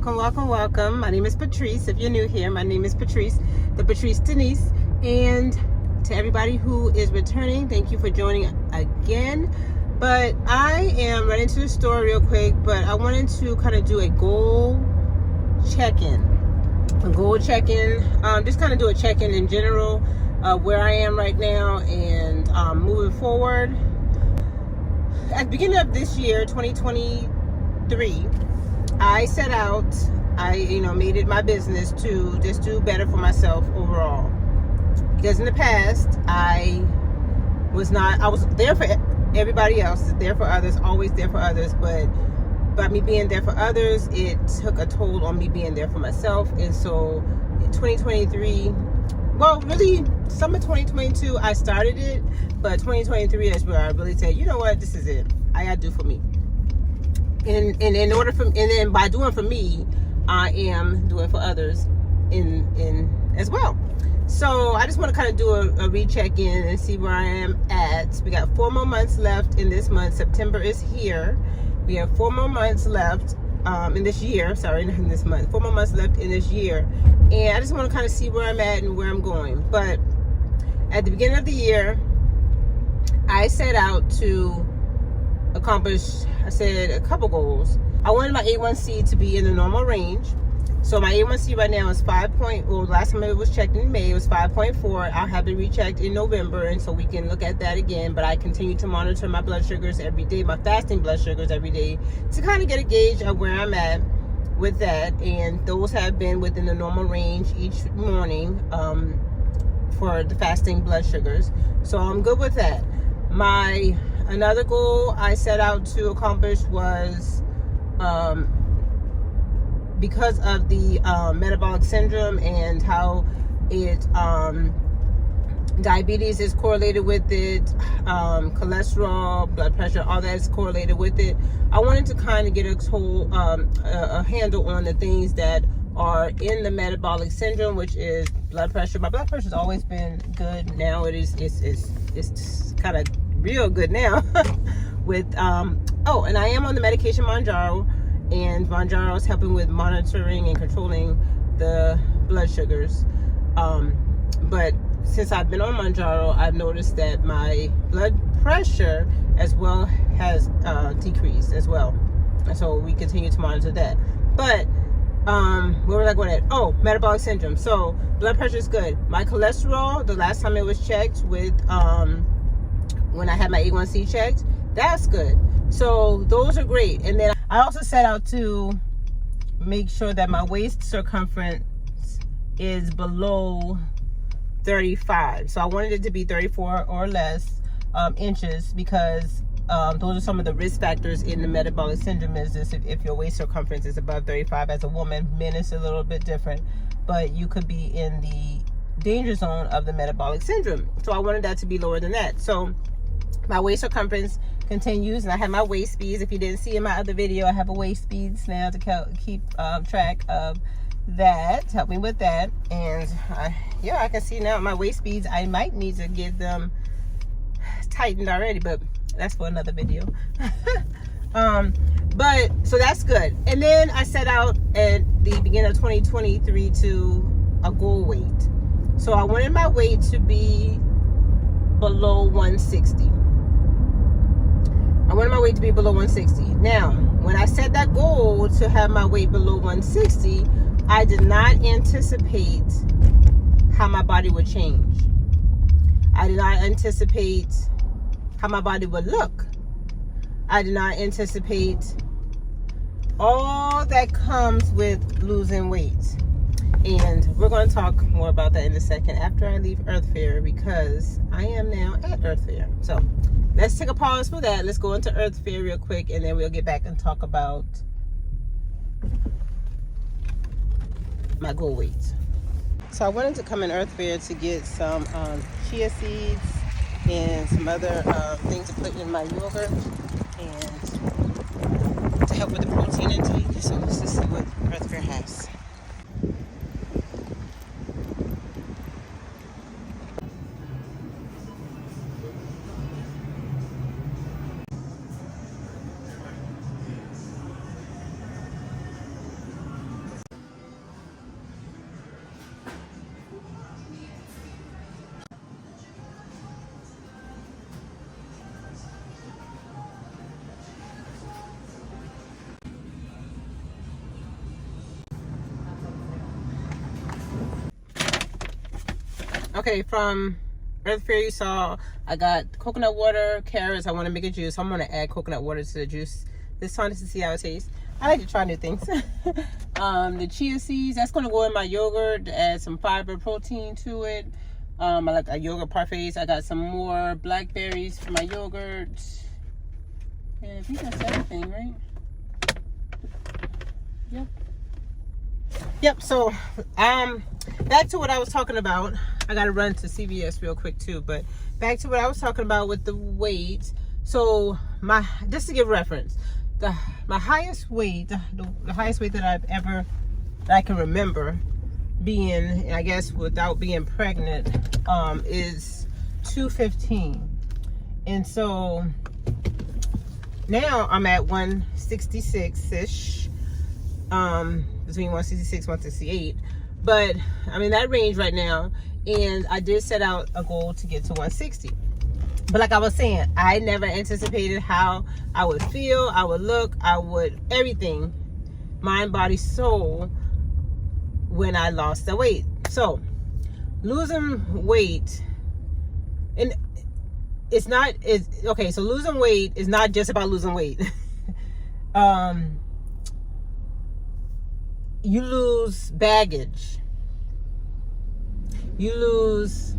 welcome. My name is Patrice. If you're new here, my name is Patrice, the Patrice.Denise. And to everybody who is returning, thank you for joining again. But I am running to the store real quick, but I wanted to kind of do a goal check-in. Just kind of do a check-in in general of where I am right now and moving forward. At the beginning of this year, 2023, I set out, made it my business to just do better for myself overall. Because in the past, I was there for everybody else, there for others, always there for others, but by me being there for others, it took a toll on me being there for myself. And so in 2023, well, really, summer 2022, I started it, but 2023 is where I really said, you know what, this is it. I gotta do for me. And then by doing for me, I am doing for others in as well. So I just want to kind of do a recheck in and see where I am at. We got 4 more months left in this month. September is here. We have 4 more months left in this year. Sorry, not in this month. 4 more months left in this year. And I just want to kind of see where I'm at and where I'm going. But at the beginning of the year, I set out to accomplish, I said, a couple goals. I wanted my A1C to be in the normal range. So my A1C right now is 5. Last time it was checked in May, it was 5.4. I'll have it rechecked in November, and so we can look at that again. But I continue to monitor my blood sugars every day, my fasting blood sugars every day, to kind of get a gauge of where I'm at with that. And those have been within the normal range each morning for the fasting blood sugars. So I'm good with that. Another goal I set out to accomplish was because of the metabolic syndrome and how it diabetes is correlated with it, cholesterol, blood pressure, all that is correlated with it. I wanted to kind of get a handle on the things that are in the metabolic syndrome, which is blood pressure. My blood pressure has always been good. Now it's kind of real good now with and I am on the medication Mounjaro, and Mounjaro is helping with monitoring and controlling the blood sugars. But since I've been on Mounjaro, I've noticed that my blood pressure as well has decreased as well, and so we continue to monitor that. But where was I going at? Oh, metabolic syndrome. So blood pressure is good. My cholesterol, the last time it was checked with when I had my A1C checked, that's good. So those are great. And then I also set out to make sure that my waist circumference is below 35. So I wanted it to be 34 or less inches, because those are some of the risk factors in the metabolic syndrome. Is this if your waist circumference is above 35 as a woman. Men is a little bit different, but you could be in the danger zone of the metabolic syndrome. So I wanted that to be lower than that. So my waist circumference continues, and I have my waist speeds. If you didn't see in my other video, I have a waist speeds now to keep track of that. Help me with that. And I can see now my waist speeds. I might need to get them tightened already, but that's for another video. But so that's good. And then I set out at the beginning of 2023 to a goal weight. So I wanted my weight to be below 160. I wanted my weight to be below 160. Now, when I set that goal to have my weight below 160, I did not anticipate how my body would change. I did not anticipate how my body would look. I did not anticipate all that comes with losing weight. And we're going to talk more about that in a second after I leave EARTHFARE, because I am now at EARTHFARE. So let's take a pause for that. Let's go into EARTHFARE real quick, and then we'll get back and talk about my goal weight. So I wanted to come in EARTHFARE to get some chia seeds and some other things to put in my yogurt and to help with the protein intake. So let's just see what EARTHFARE has. Okay, from EARTHFARE you saw I got coconut water, carrots. I want to make a juice. I'm going to add coconut water to the juice this time just to see how it tastes. I like to try new things. The chia seeds, that's going to go in my yogurt to add some fiber protein to it. I like a yogurt parfaits. I got some more blackberries for my yogurt. And I think that's everything, right? Yep. So back to what I was talking about. I gotta run to CVS real quick too, but back to what I was talking about with the weight. So just to give reference, my highest weight, the highest weight that I can remember being, I guess without being pregnant, is 215. And so now I'm at 166-ish, between 166 168. But I'm in that range right now, and I did set out a goal to get to 160. But like I was saying, I never anticipated how I would feel, I would look, everything, mind, body, soul, when I lost the weight. So losing weight, and okay, so losing weight is not just about losing weight. You lose baggage, you lose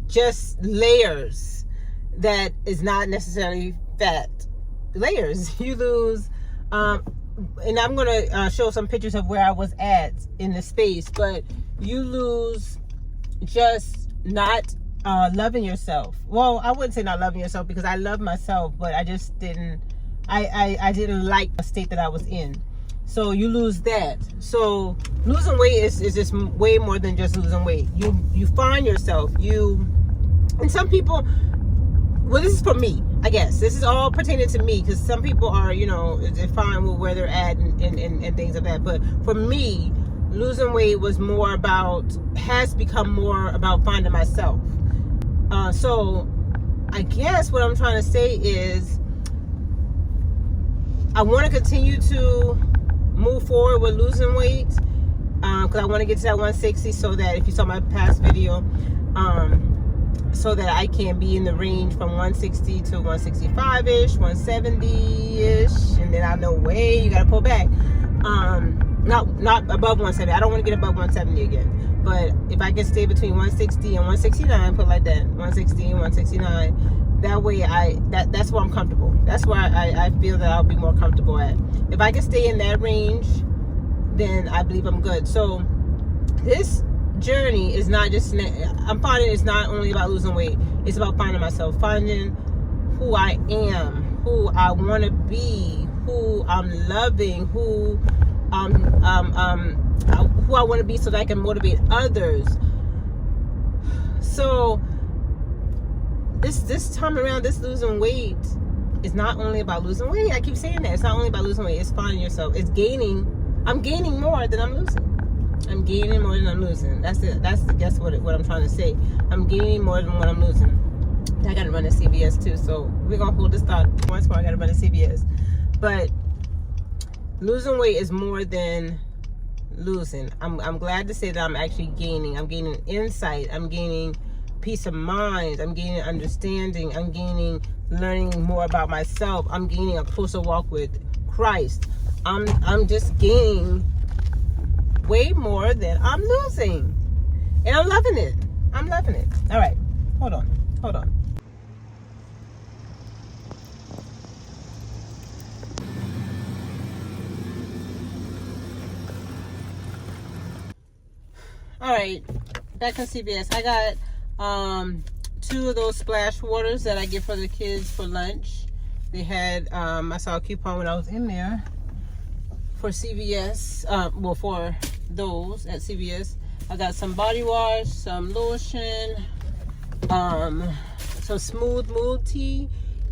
just layers that is not necessarily fat layers. You lose and I'm gonna show some pictures of where I was at in the space, but you lose just not loving yourself. Well, I wouldn't say not loving yourself, because I love myself, but I just didn't I didn't like the state that I was in. So you lose that. So losing weight is just way more than just losing weight. You find yourself, and some people, well, this is for me, I guess. This is all pertaining to me, because some people are, they're fine with where they're at and things of that. But for me, losing weight has become more about finding myself. So I guess what I'm trying to say is I want to continue to move forward with losing weight, because I want to get to that 160, so that if you saw my past video, so that I can be in the range from 160 to 165-ish, 170-ish, and then I know, hey, you got to pull back. Not above 170. I don't want to get above 170 again. But if I can stay between 160 and 169, put it like that, 160 and 169, that way that's where I'm comfortable. That's where I feel that I'll be more comfortable at. If I can stay in that range, then I believe I'm good. So this journey is not just, I'm finding it's not only about losing weight. It's about finding myself, finding who I am, who I want to be, who I'm loving, who I want to be, so that I can motivate others. So this time around, this losing weight is not only about losing weight. I keep saying that. It's not only about losing weight. It's finding yourself. It's gaining. I'm gaining more than I'm losing. I'm gaining more than I'm losing. That's it. That's what I'm trying to say. I'm gaining more than what I'm losing. I got to run to CVS too, so we're going to hold this thought once more. I got to run to CVS. But losing weight is more than losing. I'm glad to say that I'm actually gaining. I'm gaining insight. I'm gaining peace of mind. I'm gaining understanding. I'm gaining learning more about myself. I'm gaining a closer walk with Christ. I'm just gaining way more than I'm losing, and I'm loving it. I'm loving it. All right, hold on. All right, back on CVS. I got 2 of those splash waters that I get for the kids for lunch. They had I saw a coupon when I was in there for CVS, well, for those at CVS. I got some body wash, some lotion, some smooth mood tea.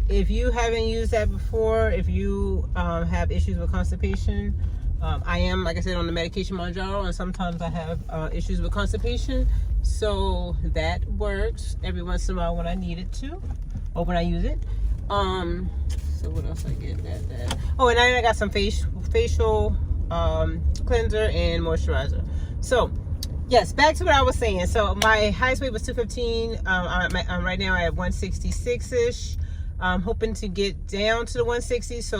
If you haven't used that before, if you have issues with constipation, I am, like I said, on the medication Mounjaro, and sometimes I have issues with constipation, so that works every once in a while when I need it to, or when I use it. So what else I get? That. Oh, and I got some facial cleanser and moisturizer. So yes, back to what I was saying. So my highest weight was 215. I'm right now at 166-ish. I'm hoping to get down to the 160 to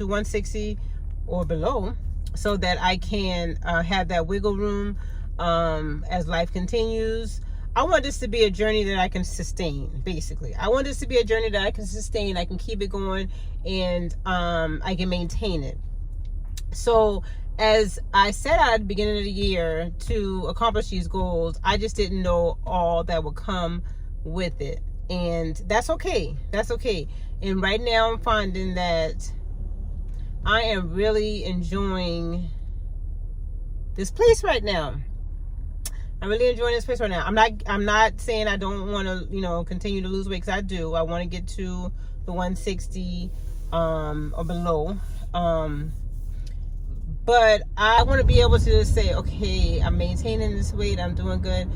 160 or below, so that I can have that wiggle room as life continues. I want this to be a journey that I can sustain, basically. I want this to be a journey that I can sustain, I can keep it going, and I can maintain it. So as I set out at the beginning of the year to accomplish these goals, I just didn't know all that would come with it. And that's okay. That's okay. And right now I'm finding that I am really enjoying this place right now. I'm really enjoying this place right now. I'm not saying I don't want to, you know, continue to lose weight, because I do. I want to get to the 160 or below. But I want to be able to just say, okay, I'm maintaining this weight, I'm doing good,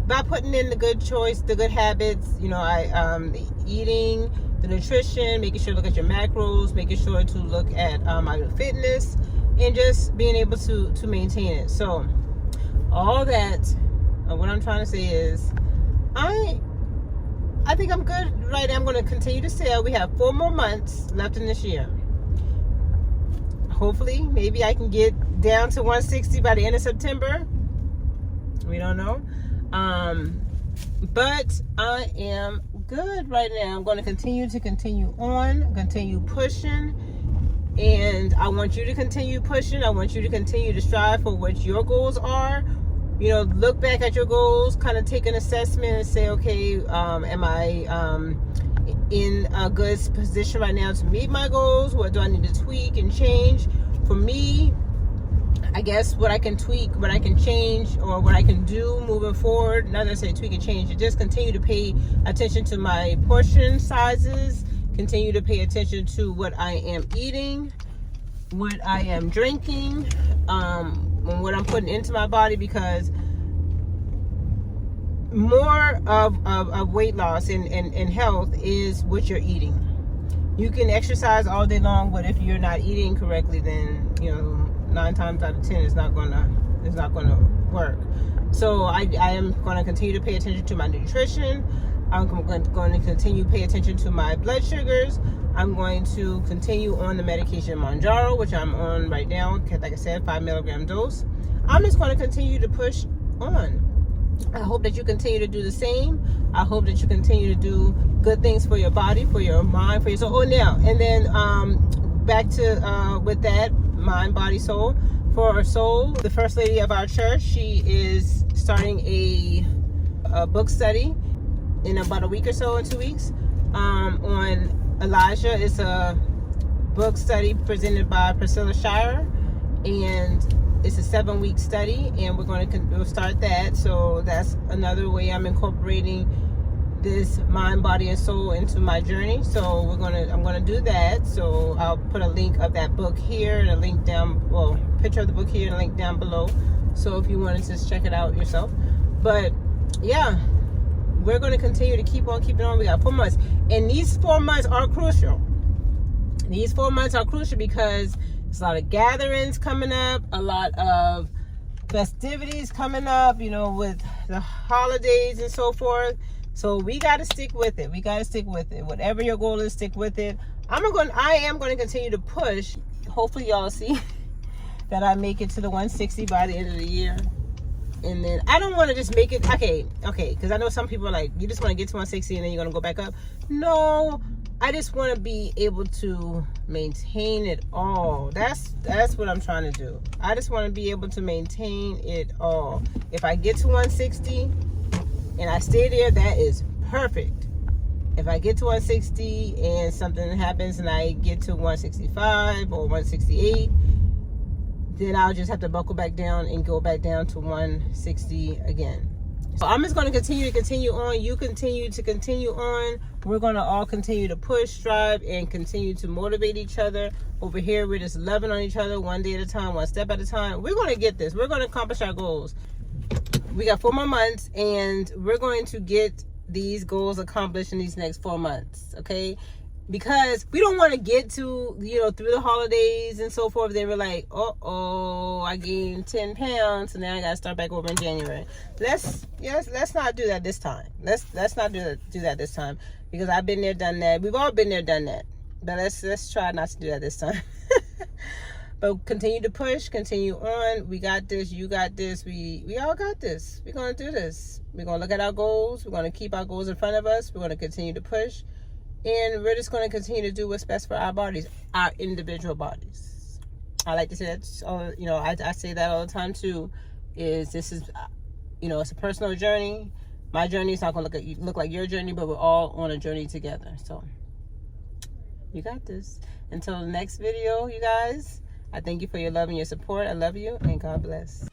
by putting in the good choice, the good habits, you know, the eating, the nutrition, making sure to look at your macros, making sure to look at my fitness, and just being able to maintain it. So all that, what I'm trying to say is, I think I'm good right now. I'm going to continue to sell. We have 4 more months left in this year. Hopefully, maybe I can get down to 160 by the end of September. We don't know. But I am good right now. I'm going to continue on, continue pushing. And I want you to continue pushing. I want you to continue to strive for what your goals are. You know, look back at your goals, kind of take an assessment and say, okay, am I in a good position right now to meet my goals? What do I need to tweak and change? For me, I guess what I can tweak, what I can change, or what I can do moving forward, not necessarily tweak and change, but just continue to pay attention to my portion sizes, continue to pay attention to what I am eating, what I am drinking, and what I'm putting into my body, because more of weight loss and health is what you're eating. You can exercise all day long, but if you're not eating correctly, then, you know, 9 times out of 10 it's not gonna work. So I am going to continue to pay attention to my nutrition. I'm going to continue to pay attention to my blood sugars. I'm going to continue on the medication Mounjaro, which I'm on right now. Like I said, 5 milligram dose. I'm just going to continue to push on. I hope that you continue to do the same. I hope that you continue to do good things for your body, for your mind, for your soul. Oh, now, and then back to with that, mind, body, soul. For our soul, the first lady of our church, she is starting a book study in about a week or so, in 2 weeks, on Elijah. It's a book study presented by Priscilla Shire, and it's a 7-week study, and we'll start that. So that's another way I'm incorporating this mind, body, and soul into my journey. So I'm gonna do that. So I'll put a link of that book here and a link down, well, picture of the book here and a link down below. So if you wanted to just check it out yourself. But yeah, we're gonna continue to keep on keeping on. We got 4 months, and these 4 months are crucial. These 4 months are crucial because there's a lot of gatherings coming up, a lot of festivities coming up, you know, with the holidays and so forth. So we got to stick with it. We got to stick with it. Whatever your goal is, stick with it. I am going to continue to push. Hopefully y'all see that I make it to the 160 by the end of the year. And then I don't want to just make it, okay, because I know some people are like, you just want to get to 160 and then you're going to go back up. No, I just want to be able to maintain it all. That's what I'm trying to do. I just want to be able to maintain it all. If I get to 160 and I stay there, that is perfect. If I get to 160 and something happens and I get to 165 or 168, then I'll just have to buckle back down and go back down to 160 again. So I'm just going to continue on. You continue on. We're going to all continue to push, strive, and continue to motivate each other. Over here, we're just loving on each other one day at a time, one step at a time. We're going to get this. We're going to accomplish our goals. We got 4 more months, and we're going to get these goals accomplished in these next 4 months, okay? because we don't want to get to, you know, through the holidays and so forth, then we're like, oh, I gained 10 pounds, so now I gotta start back over in January. Let's not do that this time. Let's not do that this time, because I've been there, done that. We've all been there, done that. But let's try not to do that this time. But continue to push, continue on. We got this, you got this, we all got this. We're gonna do this. We're gonna look at our goals. We're gonna keep our goals in front of us. We're gonna continue to push. And we're just going to continue to do what's best for our bodies, our individual bodies. I like to say that, you know, I say that all the time too, this is, you know, it's a personal journey. My journey is not going to look like your journey, but we're all on a journey together. So, you got this. Until the next video, you guys, I thank you for your love and your support. I love you, and God bless.